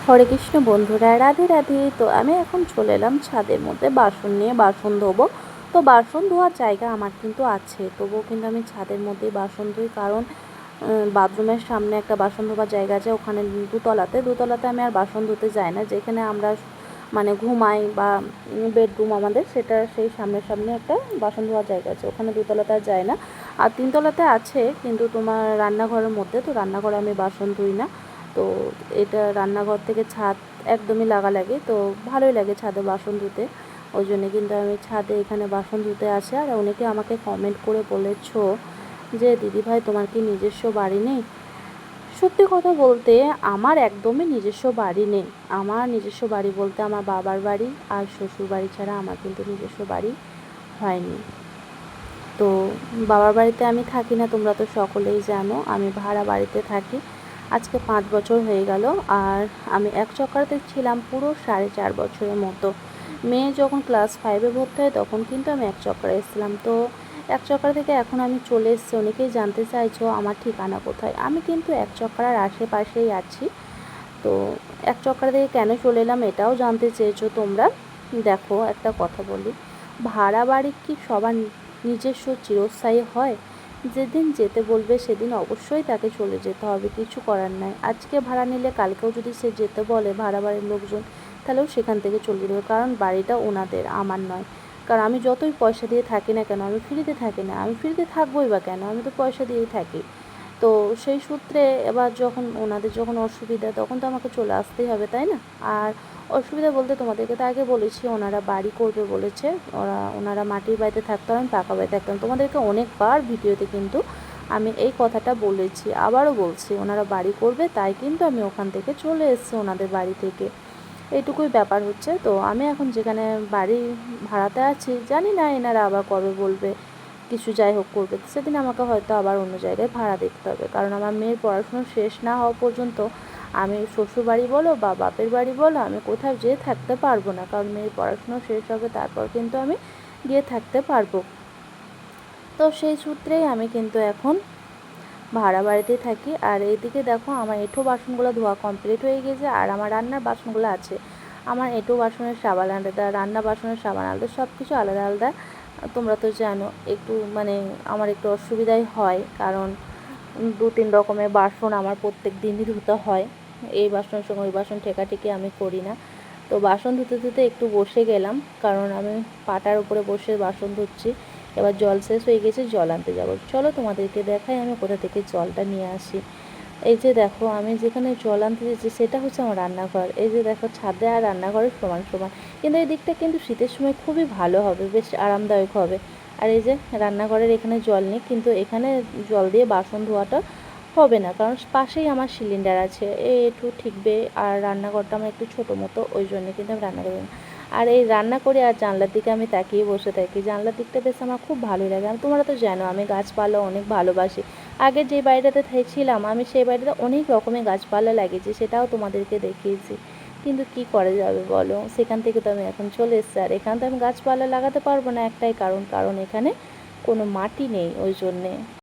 হরে কৃষ্ণ বন্ধুরা, রাধে রাধে। তো আমি এখন চলে এলাম ছাদের মধ্যে বাসন নিয়ে, বাসন ধোবো। তো বাসন ধোয়ার জায়গা আমার কিন্তু আছে, তবুও কিন্তু আমি ছাদের মধ্যেই বাসন ধুই। কারণ বাথরুমের সামনে একটা বাসন ধোবার জায়গা আছে, ওখানে দুতলাতে আমি আর বাসন ধুতে যাই না। যেখানে আমরা মানে ঘুমাই বা বেডরুম আমাদের, সেটা সেই সামনে একটা বাসন ধোয়ার জায়গা আছে, ওখানে দুতলাতে আর যায় না। আর তিনতলাতে আছে, কিন্তু তোমার রান্নাঘরের মধ্যে, তো রান্নাঘরে আমি বাসন ধুই না। তো এটা রান্নাঘর থেকে ছাদ একদমই লাগালাগি, তো ভালোই লাগে ছাদে বাসন ধুতে। ওই জন্যে কিন্তু আমি ছাদে এখানে বাসন ধুতে আসি। আর অনেকে আমাকে কমেন্ট করে বলেছো যে দিদিভাই তোমার কি নিজস্ব বাড়ি নেই? সত্যি কথা বলতে আমার একদমই নিজস্ব বাড়ি নেই। আমার নিজস্ব বাড়ি বলতে আমার বাবার বাড়ি আর শ্বশুর বাড়ি ছাড়া আমার কিন্তু নিজস্ব বাড়ি হয়নি। তো বাবার বাড়িতে আমি থাকি না, তোমরা তো সকলেই জানো আমি ভাড়া বাড়িতে থাকি। আজকে 5 বছর হয়ে গেল। আর আমি এক চক্করতে ছিলাম পুরো 4.5 বছরের মতো। মেয়ে যখন ক্লাস 5-এ ভর্তি হয় তখন কিন্তু আমি এক চক্করে এসেছিলাম। তো এক চক্কর থেকে এখন আমি চলে এসেছি। অনেকেই জানতে চাইছো আমার ঠিকানা কোথায়। আমি কিন্তু এক চক্করের আশেপাশেই আছি। তো এক চক্কর থেকে কেন চলে এলাম এটাও জানতে চেয়েছো তোমরা। দেখো একটা কথা বলি, ভাড়া বাড়ি কি সবার নিজস্ব চিরস্থায়ী হয়? যেদিন যেতে বলবে সেদিন অবশ্যই তাকে চলে যেতে হবে, কিছু করার নাই। আজকে ভাড়া নিলে কালকেও যদি সে যেতে বলে ভাড়া বাড়ির লোকজন, তাহলেও সেখান থেকে চলে যাবে। কারণ বাড়িটা ওনাদের, আমার নয়। কারণ আমি যতই পয়সা দিয়ে থাকি না কেন, আমি ফ্রিতে থাকি না। আমি ফ্রিতে থাকবোই বা কেন, আমি তো পয়সা দিয়েই থাকি। তো সেই সূত্রে এবার যখন ওনাদের যখন অসুবিধা, তখন তো আমাকে চলে আসতেই হবে, তাই না? আর অসুবিধা বলতে তোমাদেরকে তো আগে বলেছি, ওনারা বাড়ি করবে বলেছে। ওনারা মাটির বাড়িতে থাকতো, আমি পাকা বাড়িতে থাকতাম। তোমাদেরকে অনেকবার ভিডিওতে কিন্তু আমি এই কথাটা বলেছি, আবারও বলছি, ওনারা বাড়ি করবে, তাই কিন্তু আমি ওখান থেকে চলে এসেছি ওনাদের বাড়ি থেকে। এইটুকুই ব্যাপার হচ্ছে। তো আমি এখন যেখানে বাড়ি ভাড়াতে আছি, জানি না এনারা আবার কবে বলবে কিছু, যাই হোক করবে, সেদিন আমাকে হয়তো আবার অন্য জায়গায় ভাড়া দেখতে হবে। কারণ আমার মেয়ের পড়াশুনো শেষ না হওয়া পর্যন্ত আমি শ্বশুর বাড়ি বলো বা বাপের বাড়ি বলো, আমি কোথাও যেয়ে থাকতে পারবো না। কারণ মেয়ের পড়াশুনো শেষ হবে, তারপর কিন্তু আমি গিয়ে থাকতে পারবো। তো সেই সূত্রেই আমি কিন্তু এখন ভাড়া বাড়িতেই থাকি। আর এইদিকে দেখো আমার এঁঠো বাসনগুলো ধোয়া কমপ্লিট হয়ে গেছে, আর আমার রান্নার বাসনগুলো আছে। আমার এঁঠো বাসনের সাবান আলাদা, রান্না বাসনের সাবান আলাদা, সব কিছু আলাদা আলাদা। তোমরা তো জানো একটু মানে আমার একটু অসুবিধাই হয়, কারণ 2-3 রকমের বাসন আমার প্রত্যেক দিনই ধুতে হয়। এই বাসনের সঙ্গে ওই বাসন ঠেকাঠেকি আমি করি না। তো বাসন ধুতে ধুতে একটু বসে গেলাম, কারণ আমি পাটার উপরে বসে বাসন ধুচ্ছি। এবার জল শেষ হয়ে গেছে, জল আনতে যাবো। চলো তোমাদেরকে দেখাই আমি কোথা থেকে জলটা নিয়ে আসি। এই যে দেখো আমি যেখানে জল আনতে যাচ্ছি সেটা হচ্ছে আমার রান্নাঘর। এই যে দেখো ছাদে আর রান্নাঘরের সমান সমান, কিন্তু এই দিকটা কিন্তু শীতের সময় খুবই ভালো হবে, বেশ আরামদায়ক হবে। আর এই যে রান্নাঘরের এখানে জল নেই, কিন্তু এখানে জল দিয়ে বাসন ধোয়াটা হবে না, কারণ পাশেই আমার সিলিন্ডার আছে, একটু ঠিকবে। আর রান্নাঘরটা আমার একটু ছোটো মতো, ওই জন্য কিন্তু আমি রান্না করি না। আর এই রান্না করে আর জানলার দিকে আমি তাকিয়ে বসে থাকি। জানলার দিকটা বেশ আমার খুব ভালোই লাগে। আর তোমরা তো জানো আমি গাছপালা অনেক ভালোবাসি। আগে যে বাড়িটাতে ছিলাম আমি, সেই বাড়িতে অনেক রকমের গাছপালা লাগিয়েছি, সেটাও তোমাদেরকে দেখিয়েছি। কিন্তু কি করা যাবে বলো, সেখান থেকে তো আমি এখন চলে এসেছি। আর এখানে তো আমি গাছপালা লাগাতে পারবো না, একটাই কারণ, কারণ এখানে কোনো মাটি নেই, ওই জন্যে।